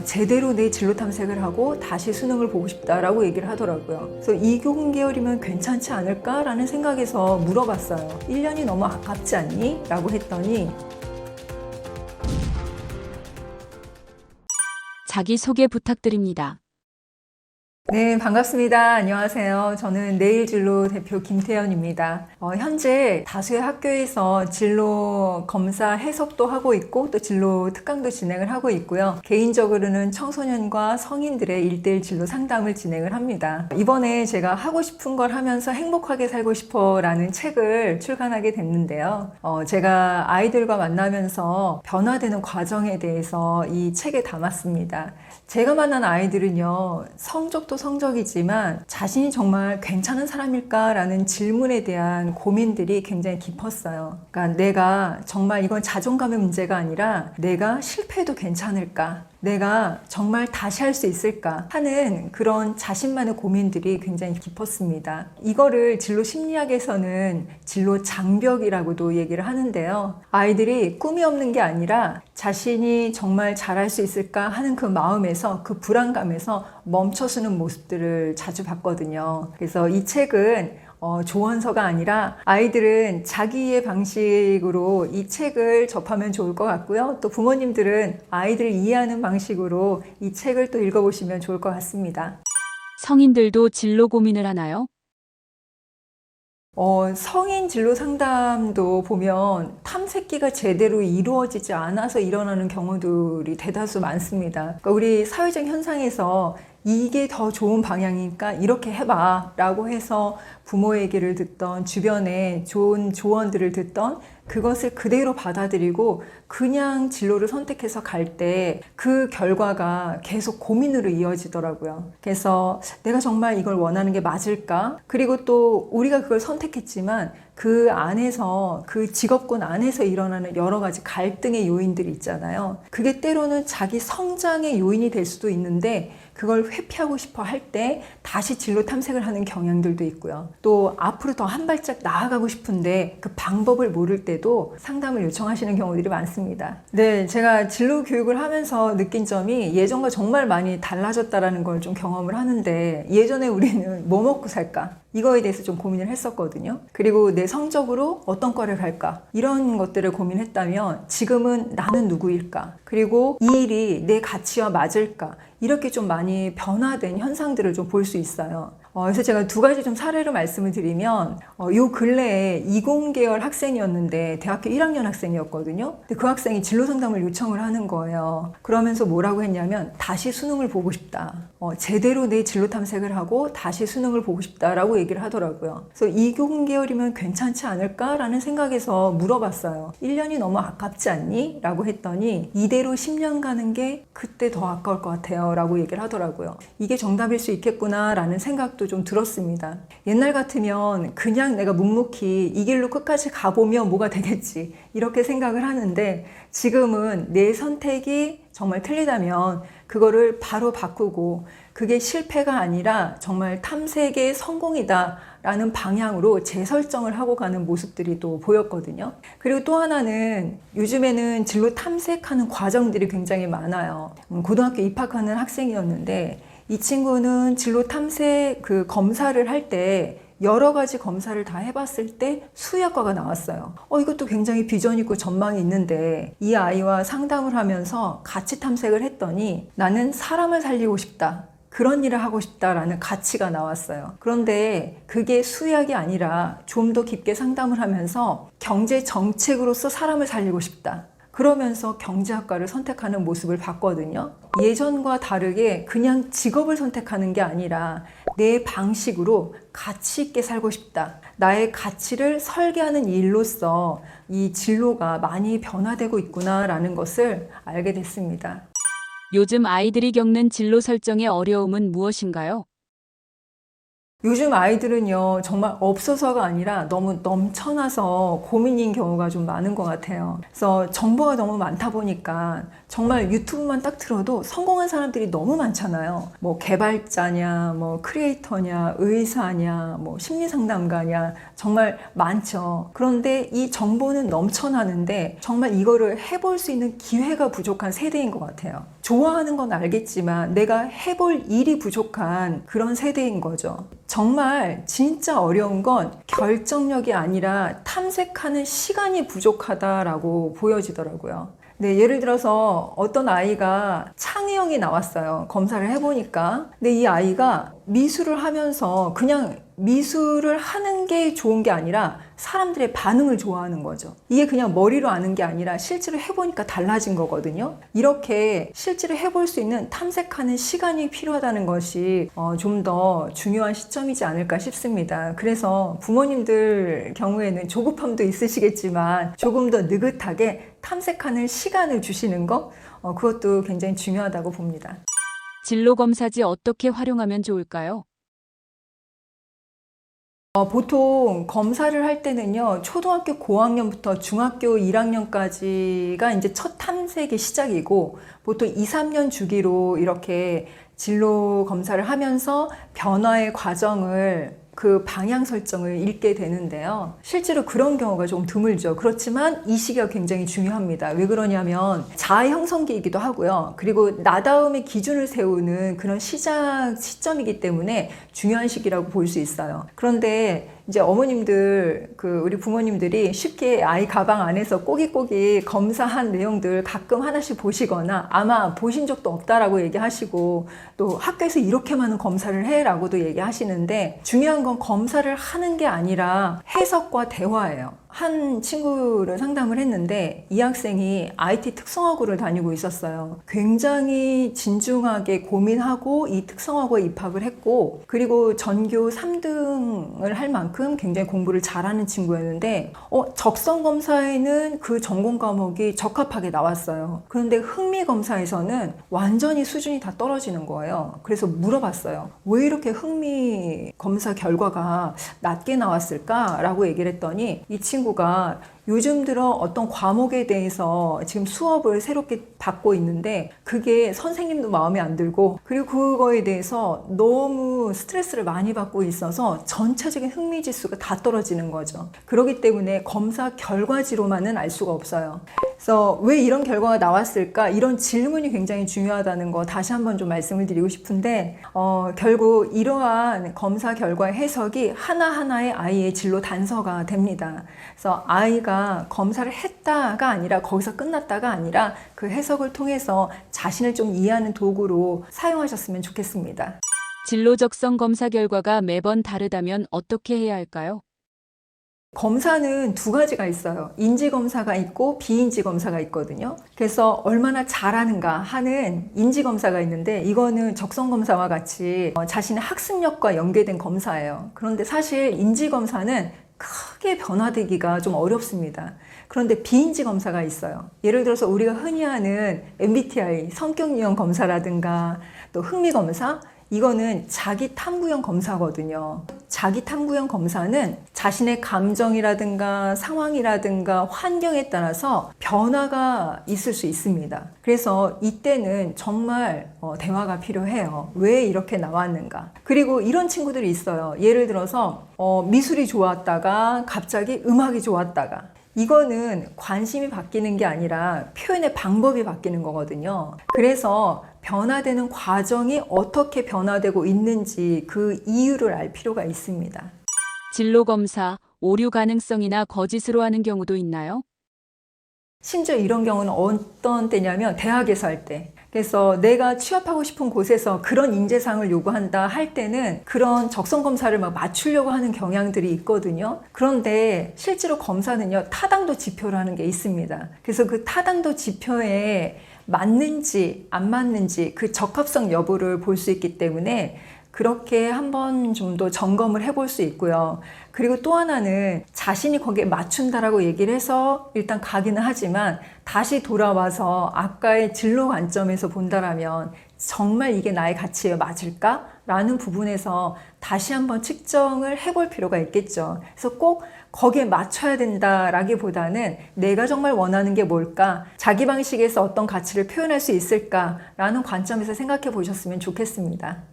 제대로 내 진로 탐색을 하고 다시 수능을 보고 싶다라고 얘기를 하더라고요. 그래서 이공계열이면 괜찮지 않을까라는 생각에서 물어봤어요. 1년이 너무 아깝지 않니? 라고 했더니 자기소개 부탁드립니다. 네, 반갑습니다. 안녕하세요. 저는 내일진로 대표 김태연입니다. 현재 다수의 학교에서 진로 검사 해석도 하고 있고 또 진로 특강도 진행을 하고 있고요. 개인적으로는 청소년과 성인들의 1:1 진로 상담을 진행을 합니다. 이번에 제가 하고 싶은 걸 하면서 행복하게 살고 싶어 라는 책을 출간하게 됐는데요. 제가 아이들과 만나면서 변화되는 과정에 대해서 이 책에 담았습니다. 제가 만난 아이들은요, 성적도 성적이지만 자신이 정말 괜찮은 사람일까라는 질문에 대한 고민들이 굉장히 깊었어요. 그러니까 내가 정말 이건 자존감의 문제가 아니라 내가 실패해도 괜찮을까? 내가 정말 다시 할 수 있을까 하는 그런 자신만의 고민들이 굉장히 깊었습니다. 이거를 진로 심리학에서는 진로 장벽이라고도 얘기를 하는데요. 아이들이 꿈이 없는 게 아니라 자신이 정말 잘할 수 있을까 하는 그 마음에서 그 불안감에서 멈춰서는 모습들을 자주 봤거든요. 그래서 이 책은 조언서가 아니라 아이들은 자기의 방식으로 이 책을 접하면 좋을 것 같고요. 또 부모님들은 아이들을 이해하는 방식으로 이 책을 또 읽어보시면 좋을 것 같습니다. 성인들도 진로 고민을 하나요? 성인 진로 상담도 보면 탐색기가 제대로 이루어지지 않아서 일어나는 경우들이 대다수 많습니다. 그러니까 우리 사회적 현상에서 이게 더 좋은 방향이니까 이렇게 해봐 라고 해서 부모의 얘기를 듣던 주변에 좋은 조언들을 듣던 그것을 그대로 받아들이고 그냥 진로를 선택해서 갈 때 그 결과가 계속 고민으로 이어지더라고요. 그래서 내가 정말 이걸 원하는 게 맞을까? 그리고 또 우리가 그걸 선택했지만 그 안에서 그 직업군 안에서 일어나는 여러 가지 갈등의 요인들이 있잖아요. 그게 때로는 자기 성장의 요인이 될 수도 있는데 그걸 회피하고 싶어 할 때 다시 진로 탐색을 하는 경향들도 있고요. 또 앞으로 더 한 발짝 나아가고 싶은데 그 방법을 모를 때도 상담을 요청하시는 경우들이 많습니다. 네, 제가 진로 교육을 하면서 느낀 점이 예전과 정말 많이 달라졌다라는 걸 좀 경험을 하는데 예전에 우리는 뭐 먹고 살까? 이거에 대해서 좀 고민을 했었거든요. 그리고 내 성적으로 어떤 과를 갈까? 이런 것들을 고민했다면 지금은 나는 누구일까? 그리고 이 일이 내 가치와 맞을까? 이렇게 좀 많이 변화된 현상들을 좀 볼 수 있어요. 그래서 제가 두 가지 좀 사례로 말씀을 드리면 요 근래에 이공계열 학생이었는데 대학교 1학년 학생이었거든요. 근데 그 학생이 진로 상담을 요청을 하는 거예요. 그러면서 뭐라고 했냐면 다시 수능을 보고 싶다. 제대로 내 진로 탐색을 하고 다시 수능을 보고 싶다라고 얘기를 하더라고요. 그래서 이공계열이면 괜찮지 않을까라는 생각에서 물어봤어요. 1년이 너무 아깝지 않니? 라고 했더니 이대로 10년 가는 게 그때 더 아까울 것 같아요 라고 얘기를 하더라고요. 이게 정답일 수 있겠구나 라는 생각도 좀 들었습니다. 옛날 같으면 그냥 내가 묵묵히 이 길로 끝까지 가보면 뭐가 되겠지 이렇게 생각을 하는데 지금은 내 선택이 정말 틀리다면 그거를 바로 바꾸고 그게 실패가 아니라 정말 탐색의 성공이다 라는 방향으로 재설정을 하고 가는 모습들이 또 보였거든요. 그리고 또 하나는 요즘에는 진로 탐색하는 과정들이 굉장히 많아요. 고등학교 입학하는 학생이었는데 이 친구는 진로 탐색 그 검사를 할 때 여러 가지 검사를 다 해봤을 때 수의학과가 나왔어요. 이것도 굉장히 비전 있고 전망이 있는데 이 아이와 상담을 하면서 같이 탐색을 했더니 나는 사람을 살리고 싶다. 그런 일을 하고 싶다라는 가치가 나왔어요. 그런데 그게 수의학이 아니라 좀 더 깊게 상담을 하면서 경제 정책으로서 사람을 살리고 싶다. 그러면서 경제학과를 선택하는 모습을 봤거든요. 예전과 다르게 그냥 직업을 선택하는 게 아니라 내 방식으로 가치 있게 살고 싶다. 나의 가치를 설계하는 일로서 이 진로가 많이 변화되고 있구나라는 것을 알게 됐습니다. 요즘 아이들이 겪는 진로 설정의 어려움은 무엇인가요? 요즘 아이들은요, 정말 없어서가 아니라 너무 넘쳐나서 고민인 경우가 좀 많은 것 같아요. 그래서 정보가 너무 많다 보니까 정말 유튜브만 딱 틀어도 성공한 사람들이 너무 많잖아요. 뭐 개발자냐, 뭐 크리에이터냐, 의사냐, 뭐 심리상담가냐, 정말 많죠. 그런데 이 정보는 넘쳐나는데 정말 이거를 해볼 수 있는 기회가 부족한 세대인 것 같아요. 좋아하는 건 알겠지만 내가 해볼 일이 부족한 그런 세대인 거죠. 정말 진짜 어려운 건 결정력이 아니라 탐색하는 시간이 부족하다라고 보여지더라고요. 네, 예를 들어서 어떤 아이가 창의형이 나왔어요. 검사를 해보니까. 근데 이 아이가 미술을 하면서 그냥 미술을 하는 게 좋은 게 아니라 사람들의 반응을 좋아하는 거죠. 이게 그냥 머리로 아는 게 아니라 실제로 해보니까 달라진 거거든요. 이렇게 실제로 해볼 수 있는 탐색하는 시간이 필요하다는 것이 좀 더 중요한 시점이지 않을까 싶습니다. 그래서 부모님들 경우에는 조급함도 있으시겠지만 조금 더 느긋하게 탐색하는 시간을 주시는 거, 그것도 굉장히 중요하다고 봅니다. 진로 검사지 어떻게 활용하면 좋을까요? 보통 검사를 할 때는요, 초등학교 고학년부터 중학교 1학년까지가 이제 첫 탐색의 시작이고, 보통 2, 3년 주기로 이렇게 진로 검사를 하면서 변화의 과정을 그 방향 설정을 읽게 되는데요. 실제로 그런 경우가 좀 드물죠. 그렇지만 이 시기가 굉장히 중요합니다. 왜 그러냐면 자아 형성기이기도 하고요. 그리고 나다움의 기준을 세우는 그런 시작 시점이기 때문에 중요한 시기라고 볼 수 있어요. 그런데 이제 어머님들, 우리 부모님들이 쉽게 아이 가방 안에서 꼬깃꼬깃 검사한 내용들 가끔 하나씩 보시거나 아마 보신 적도 없다라고 얘기하시고 또 학교에서 이렇게 많은 검사를 해라고도 얘기하시는데 중요한 건 검사를 하는 게 아니라 해석과 대화예요. 한 친구를 상담을 했는데 이 학생이 IT 특성화고를 다니고 있었어요. 굉장히 진중하게 고민하고 이 특성화고에 입학을 했고 그리고 전교 3등을 할 만큼 굉장히 공부를 잘하는 친구였는데 적성검사에는 그 전공 과목이 적합하게 나왔어요. 그런데 흥미검사에서는 완전히 수준이 다 떨어지는 거예요. 그래서 물어봤어요. 왜 이렇게 흥미검사 결과가 낮게 나왔을까라고 얘기를 했더니 이 친구가 요즘 들어 어떤 과목에 대해서 지금 수업을 새롭게 받고 있는데 그게 선생님도 마음에 안 들고 그리고 그거에 대해서 너무 스트레스를 많이 받고 있어서 전체적인 흥미 지수가 다 떨어지는 거죠. 그렇기 때문에 검사 결과지로만은 알 수가 없어요. 그래서 왜 이런 결과가 나왔을까? 이런 질문이 굉장히 중요하다는 거 다시 한번 좀 말씀을 드리고 싶은데 결국 이러한 검사 결과의 해석이 하나하나의 아이의 진로 단서가 됩니다. 그래서 아이가 검사를 했다가 아니라 거기서 끝났다가 아니라 그 해석을 통해서 자신을 좀 이해하는 도구로 사용하셨으면 좋겠습니다. 진로 적성 검사 결과가 매번 다르다면 어떻게 해야 할까요? 검사는 두 가지가 있어요. 인지검사가 있고 비인지검사가 있거든요. 그래서 얼마나 잘하는가 하는 인지검사가 있는데 이거는 적성검사와 같이 자신의 학습력과 연계된 검사예요. 그런데 사실 인지검사는 크게 변화되기가 좀 어렵습니다. 그런데 비인지 검사가 있어요. 예를 들어서 우리가 흔히 하는 MBTI 성격 유형 검사라든가 또 흥미 검사 이거는 자기 탐구형 검사거든요. 자기 탐구형 검사는 자신의 감정이라든가 상황이라든가 환경에 따라서 변화가 있을 수 있습니다. 그래서 이때는 정말 대화가 필요해요. 왜 이렇게 나왔는가? 그리고 이런 친구들이 있어요. 예를 들어서 미술이 좋았다가 갑자기 음악이 좋았다가 이거는 관심이 바뀌는 게 아니라 표현의 방법이 바뀌는 거거든요. 그래서 변화되는 과정이 어떻게 변화되고 있는지 그 이유를 알 필요가 있습니다. 진로 검사, 오류 가능성이나 거짓으로 하는 경우도 있나요? 심지어 이런 경우는 어떤 때냐면 대학에서 할 때. 그래서 내가 취업하고 싶은 곳에서 그런 인재상을 요구한다 할 때는 그런 적성검사를 막 맞추려고 하는 경향들이 있거든요. 그런데 실제로 검사는요, 타당도 지표라는 게 있습니다. 그래서 그 타당도 지표에 맞는지 안 맞는지 그 적합성 여부를 볼 수 있기 때문에 그렇게 한번 좀 더 점검을 해볼 수 있고요. 그리고 또 하나는 자신이 거기에 맞춘다라고 얘기를 해서 일단 가기는 하지만 다시 돌아와서 아까의 진로 관점에서 본다라면 정말 이게 나의 가치에 맞을까? 라는 부분에서 다시 한번 측정을 해볼 필요가 있겠죠. 그래서 꼭 거기에 맞춰야 된다라기보다는 내가 정말 원하는 게 뭘까? 자기 방식에서 어떤 가치를 표현할 수 있을까? 라는 관점에서 생각해 보셨으면 좋겠습니다.